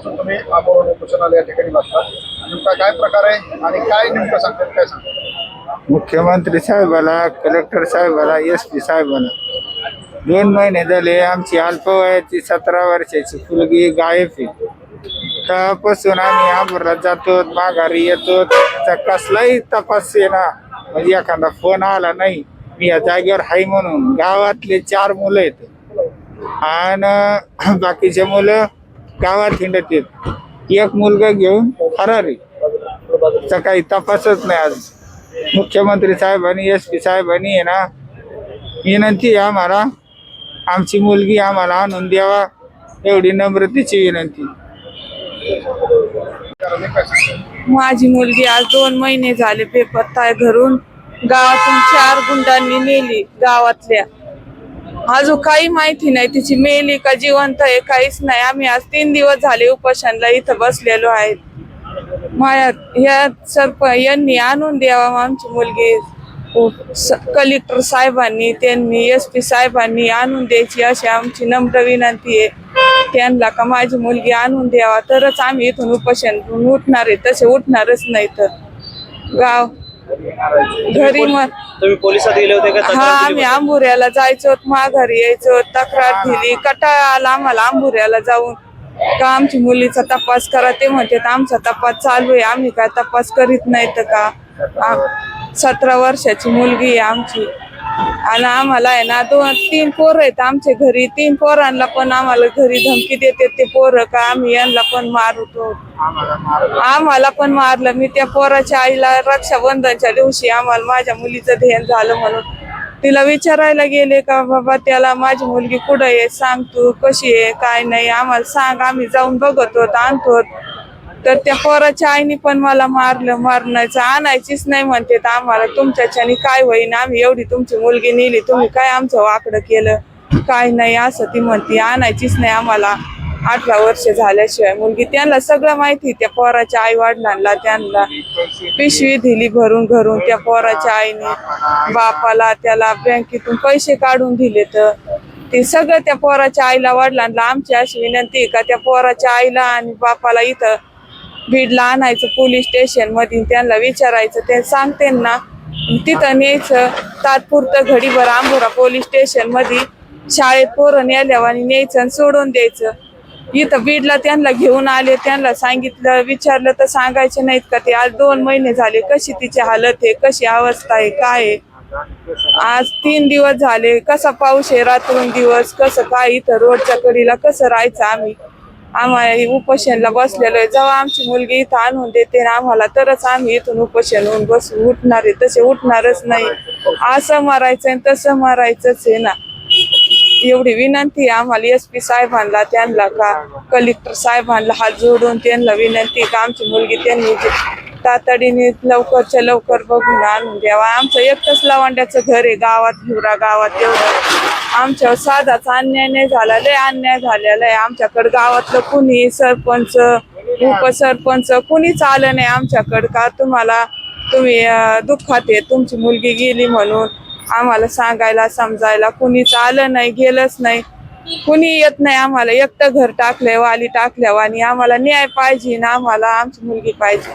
दिवसापासून तुम्ही आमोरण उपोषणाला या ठिकाणी बसता, नेमका काय प्रकार आहे आणि काय नेमकं सांगतात, काय सांगतात? मुख्यमंत्री साहेबाला, कलेक्टर साहेबाला, SP साहेबाला 2 महिने झाले आमची अल्पवयाची 17 वर्षाची मुलगी गायब आहे. तेव्हापासून आम्ही आंबुरला जातो, माघारी येतो, त्याचा कसलाही तपास आहे ना, म्हणजे एखादा फोन आला नाही मी या जागेवर आहे म्हणून. गावातले 4 मुलं आहेत आणि बाकीचे मुलं गावात हिंडत आहेत. एक मुलगा घेऊन फरार आहे. त्याचा काही तपासच नाही. आज मुख्यमंत्री साहेबांनी, SP साहेबांनी आहे ना, विनंती आहे आम्हाला, आमची मुलगी आम्हाला आणून द्यावा, एवढी नम्रतेची विनंती. माझी मुलगी आज 2 महिने झाले बेपत्ता आहे. घरून गावातून 4 गुंडांनी नेली गावातल्या. अजून काही माहिती नाही तिची मेली का जिवंत आहे, काहीच नाही. आम्ही आज 3 दिवस झाले उपोषणाला इथं बसलेलो आहेत. यांनी आणून द्यावा आमची मुलगी. कलेक्टर साहेबांनी, त्यांनी, SP साहेबांनी आणून द्यायची अशी आमची नम्र विनंती आहे त्यांना, का माझी मुलगी आणून द्यावा, तरच आम्ही इथून उपोषण उठणार आहे. तसे उठणारच नाही तर गाव घरी मग तुम्ही पोलिसात गेले होते का? हा, आम्ही आंबुऱ्याला जायचो, माघारी यायचो, तक्रार दिली. कंटाळा आला आम्हाला आंबुऱ्याला जाऊन, का आमची मुलीचा तपास करा. ते म्हणते आमचा तपास चालू आहे, आम्ही काय तपास करीत नाही तर का. 17 वर्षाची मुलगी आहे आमची आणि आम्हाला आहे ना 2-3 पोरं आहेत आमच्या घरी. 3 पोरांना पण आम्हाला घरी धमकी देते ते पोरं, का आम्ही यांना पण मारतो. आम्हाला पण मारलं. मी त्या पोराच्या आईला रक्षाबंधनच्या दिवशी आम्हाला माझ्या मुलीचं ध्यान झालं म्हणून तिला विचारायला गेले, का बाबा त्याला माझी मुलगी कुठं आहे, सांग तू कशी आहे काय नाही, आम्हाला सांग, आम्ही जाऊन बघतो आणतो. तर त्या पोराच्या आईने पण मला मारलं. मारण्याचं आणायचीच नाही म्हणते. तर आम्हाला तुमच्याच्याने काय होईन, आम्ही एवढी तुमची मुलगी नेली, तुम्ही काय आमचं वाकडं केलं काय नाही असं ती म्हणते. आणायचीच नाही आम्हाला 18 वर्ष झाल्याशिवाय मुलगी. त्यांना सगळं माहिती, त्या पोराच्या आई वडिलांना. त्यांना पिशवी दिली भरून घरून त्या पोराच्या आईने. बापाला त्याला बँकेतून पैसे काढून दिले. तर ते सगळं त्या पोराच्या आईला वडिलांना. आमची अशी विनंती आहे का त्या पोराच्या आईला आणि बापाला इथं बीडला आणायचं पोलीस स्टेशन मध्ये, त्यांना विचारायचं, ते सांगते ना तिथं न्यायचं तात्पुरतं घडीभर आंबोरा पोलीस स्टेशन मध्ये. शाळेत पोरं नेल्यावर आणि न्यायचं आणि सोडून द्यायचं. इथं बीडला त्यांना घेऊन आले, त्यांना सांगितलं, विचारलं तर सांगायचे नाहीत का ते. आज 2 महिने झाले, कशी तिची हालत आहे, कशी अवस्था आहे, काय आहे. आज 3 दिवस झाले, कसा पाऊस आहे रात्रून दिवस, कसं काय इथं रोडच्या कडीला कसं राहायचं आम्ही. आम्हाला उपोषणला बसलेलो आहे. जेव्हा आमची मुलगी इथं आणून देते ना आम्हाला, तरच आम्ही इथून उपोषण होऊन बसू. उठणार आहे, तसे उठणारच नाही. असं मारायचं आणि तसं मारायचंच आहे ना. एवढी विनंती आहे आम्हाला SP साहेबांना, त्यांना का कलेक्टर साहेबांना हात जोडून त्यांना विनंती का आमची मुलगी त्यांनी तातडीने लवकरच्या लवकर बघून आणून द्यावा. आमचं एकच लवांड्याचं घर आहे गावात, हिवरा गावात. एवढं आमच्यावर साधाच अन्याय नाही झाला, लय अन्याय झालेला आहे. आमच्याकडं गावातलं कुणी, सरपंच, उपसरपंच कुणीच आलं नाही आमच्याकडं. का तुम्ही दुःखात आहे, तुमची मुलगी गेली म्हणून आम्हाला सांगायला समजायला कुणीच आलं नाही, गेलंच नाही, कुणी येत नाही. आम्हाला एकटं घर टाकलंय वाली टाकल्यावर, आणि आम्हाला न्याय पाहिजे ना, आम्हाला आमची मुलगी पाहिजे.